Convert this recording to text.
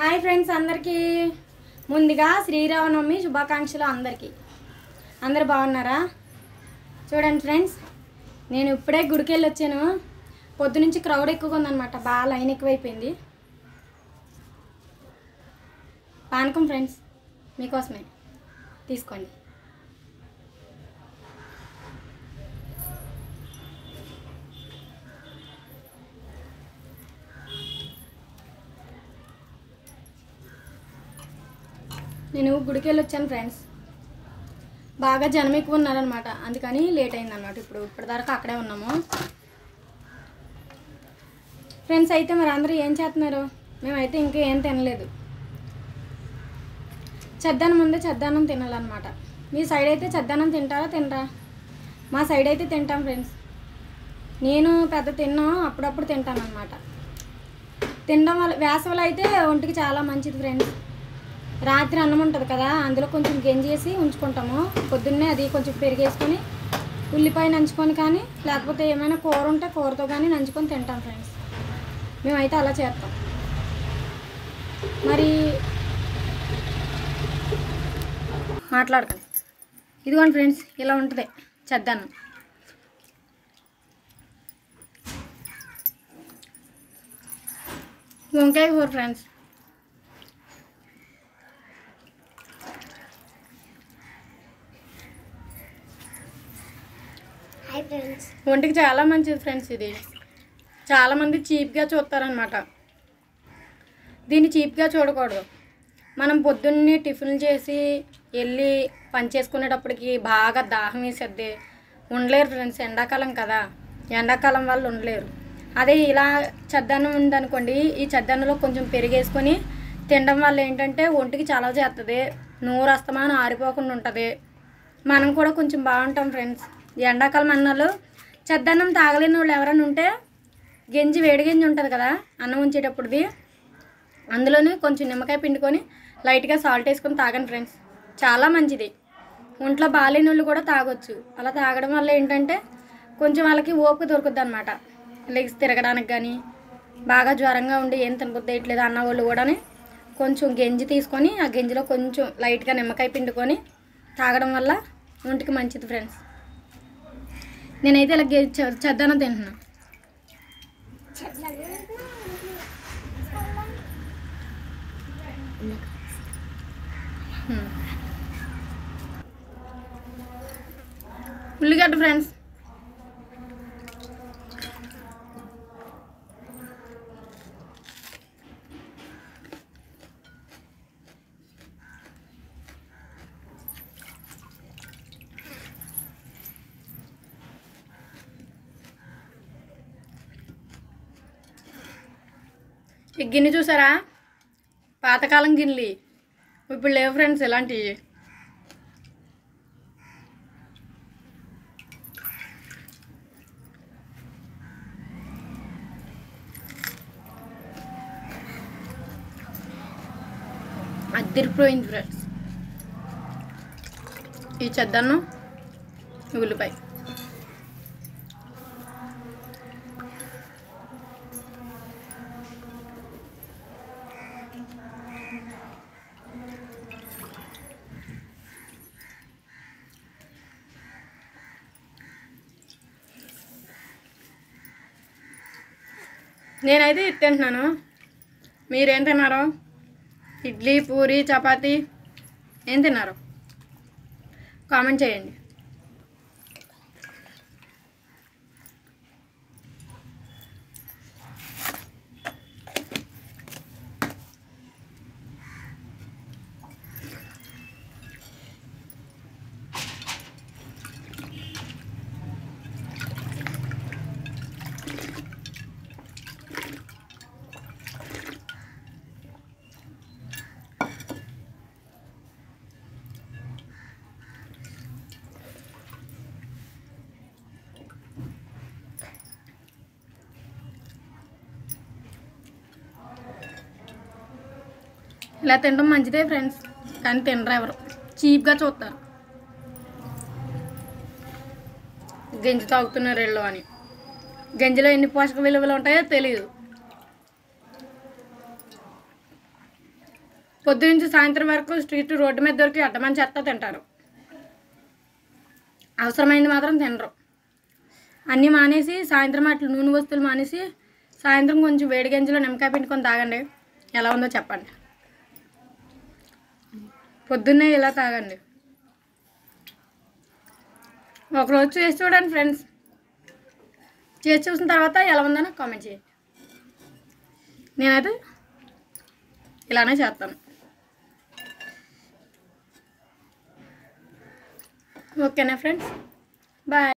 Hi friends అందరికీ ముందుగా శ్రీరామనవమి శుభాకాంక్షలు అందరికీ. అందరు బాగున్నారా? చూడండి ఫ్రెండ్స్, నేను ఇప్పుడే గుడికి వెళ్ళి వచ్చాను. పొద్దునుంచి క్రౌడ్ ఎక్కువగా ఉందన్నమాట, బాగా లైన్ ఎక్కువైపోయింది. పానకం ఫ్రెండ్స్ మీకోసమే, తీసుకోండి. నేను గుడికి వెళ్ళి వచ్చాను ఫ్రెండ్స్. బాగా జనం ఎక్కువ ఉన్నారనమాట, అందుకని లేట్ అయిందన్నమాట. ఇప్పటిదాకా అక్కడే ఉన్నాము ఫ్రెండ్స్. అయితే మరి అందరూ ఏం చేస్తున్నారు? మేమైతే ఇంకా ఏం తినలేదు. చద్దన్నం ముందే చద్దన్నం తినాలన్నమాట. మీ సైడ్ అయితే చద్దన్నం తింటారా తినరా? మా సైడ్ అయితే తింటాం ఫ్రెండ్స్. నేను పెద్ద తిన్నాం, అప్పుడప్పుడు తింటాను అనమాట. తినడం వల్ల వేసవిలో అయితే ఒంటికి చాలా మంచిది ఫ్రెండ్స్. రాత్రి అన్నం ఉంటుంది కదా, అందులో కొంచెం గంజేసి ఉంచుకుంటాము. పొద్దున్నే అది కొంచెం పెరిగేసుకొని ఉల్లిపాయ నంచుకొని కానీ, లేకపోతే ఏమైనా కూర ఉంటే కూరతో కానీ నంచుకొని తింటాం ఫ్రెండ్స్. మేమైతే అలా చేస్తాం. మరి మాట్లాడకండి. ఇదిగోండి ఫ్రెండ్స్, ఇలా ఉంటుంది చద్దన్నం. వంకాయ కూర ఫ్రెండ్స్. ఒంటికి చాలా మంచిది ఫ్రెండ్స్. ఇది చాలామంది చీప్గా చూస్తారనమాట. దీన్ని చీప్గా చూడకూడదు. మనం పొద్దున్నే టిఫిన్లు చేసి వెళ్ళి పని చేసుకునేటప్పటికి బాగా దాహం వేసేద్ది, ఉండలేరు ఫ్రెండ్స్. ఎండాకాలం కదా, ఎండాకాలం వాళ్ళు ఉండలేరు. అదే ఇలా చద్దన్నం ఉందనుకోండి, ఈ చద్దన్నంలో కొంచెం పెరిగేసుకొని తినడం వల్ల ఏంటంటే ఒంటికి చాలా చేస్తుంది. నోరు అస్తమానం ఆరిపోకుండా ఉంటుంది. మనం కూడా కొంచెం బాగుంటాం ఫ్రెండ్స్. ఎండాకాలం అన్నాళ్ళు చద్దన్నం తాగలేని వాళ్ళు ఎవరైనా ఉంటే గంజి, వేడి గంజి ఉంటుంది కదా అన్నం ఉంచేటప్పుడుది, అందులోనే కొంచెం నిమ్మకాయ పిండుకొని లైట్గా సాల్ట్ వేసుకొని తాగండి ఫ్రెండ్స్. చాలా మంచిది. ఒంట్లో బాగాలేని వాళ్ళు కూడా తాగొచ్చు. అలా తాగడం వల్ల ఏంటంటే కొంచెం వాళ్ళకి ఓపిక దొరుకుద్ది అనమాట. లెగ్స్ తిరగడానికి కానీ, బాగా జ్వరంగా ఉండి ఏం తినబుద్ధి వేయట్లేదు అన్న వాళ్ళు కూడా కొంచెం గంజి తీసుకొని ఆ గంజిలో కొంచెం లైట్గా నిమ్మకాయ పిండుకొని తాగడం వల్ల ఒంటికి మంచిది ఫ్రెండ్స్. నేనైతే ఇలా చద్దన్నం తింటున్నాను. ఉల్లిగడ్డ ఫ్రెండ్స్. ఈ గిన్నె చూసారా? పాతకాలం గిన్నెలు. ఇప్పుడు లేవు ఫ్రెండ్స్ ఇలాంటివి. అదిరిపోయింది ఫ్రెండ్స్ ఈ చద్దన్నం, ఉల్లిపాయ. నేనైతే ఇది తింటున్నాను. మీరేం తిన్నారు? ఇడ్లీ, పూరి, చపాతీ ఏం తిన్నారు? కామెంట్ చేయండి. ఇలా తినడం మంచిదే ఫ్రెండ్స్, కానీ తినరు ఎవరు, చీప్గా చూస్తారు. గంజి తాగుతున్నారు వీళ్ళు అని. గంజిలో ఎన్ని పోషక విలువలు ఉంటాయో తెలియదు. పొద్దునుంచి సాయంత్రం వరకు స్ట్రీట్ రోడ్డు మీద దొరికి అడ్డమని చెత్త తింటారు. అవసరమైంది మాత్రం తినరు. అన్నీ మానేసి సాయంత్రం అట్లా నూనె వస్తువులు మానేసి సాయంత్రం కొంచెం వేడి గంజిలో నిమ్మకాయ పిండుకొని తాగండి. ఎలా ఉందో చెప్పండి. పొద్దున్నే ఇలా తాగండి. ఒకరోజు చేసి చూడండి ఫ్రెండ్స్. చేసి చూసిన తర్వాత ఎలా ఉందో నాకు కామెంట్ చేయండి. నేనైతే ఇలానే చేస్తాను. ఓకేనా ఫ్రెండ్స్, బాయ్.